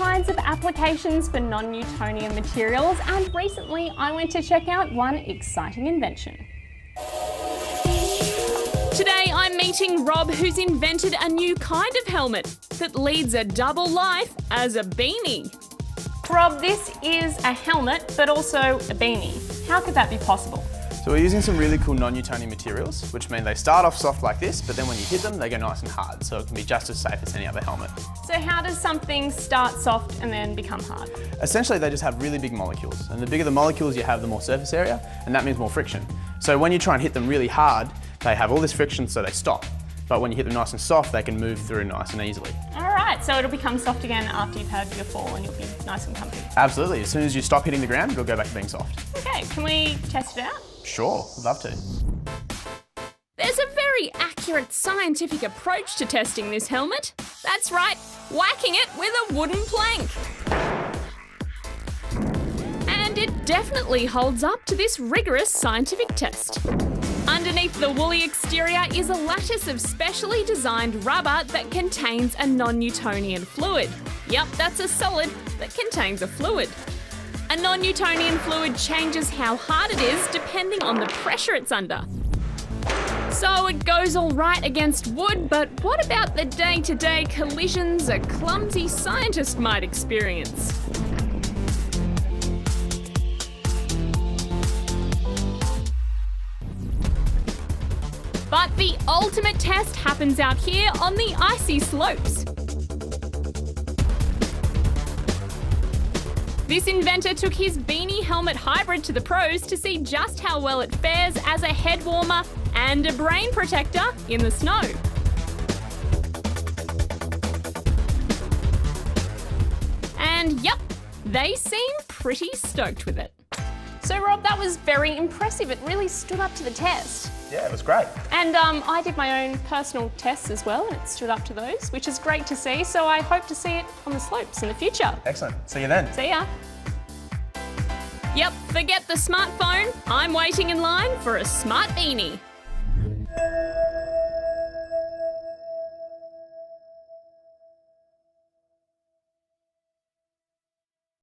kinds of applications for non-Newtonian materials, and recently I went to check out one exciting invention. Today I'm meeting Rob, who's invented a new kind of helmet that leads a double life as a beanie. Rob, this is a helmet, but also a beanie. How could that be possible? So we're using some really cool non-Newtonian materials, which mean they start off soft like this, but then when you hit them, they go nice and hard, so it can be just as safe as any other helmet. So how does something start soft and then become hard? Essentially, they just have really big molecules, and the bigger the molecules you have, the more surface area, and that means more friction. So when you try and hit them really hard, they have all this friction, so they stop. But when you hit them nice and soft, they can move through nice and easily. All right, so it'll become soft again after you've had your fall and you'll be nice and comfy. Absolutely. As soon as you stop hitting the ground, it'll go back to being soft. Okay, can we test it out? Sure, I'd love to. There's a very accurate scientific approach to testing this helmet. That's right, whacking it with a wooden plank. And it definitely holds up to this rigorous scientific test. Underneath the woolly exterior is a lattice of specially designed rubber that contains a non-Newtonian fluid. Yup, that's a solid that contains a fluid. A non-Newtonian fluid changes how hard it is depending on the pressure it's under. So it goes all right against wood, but what about the day-to-day collisions a clumsy scientist might experience? But the ultimate test happens out here on the icy slopes. This inventor took his beanie helmet hybrid to the pros to see just how well it fares as a head warmer and a brain protector in the snow. And yep, they seem pretty stoked with it. So Rob, that was very impressive. It really stood up to the test. Yeah, it was great. And I did my own personal tests as well, and it stood up to those, which is great to see. So I hope to see it on the slopes in the future. Excellent. See you then. See ya. Yep, forget the smartphone. I'm waiting in line for a smart beanie.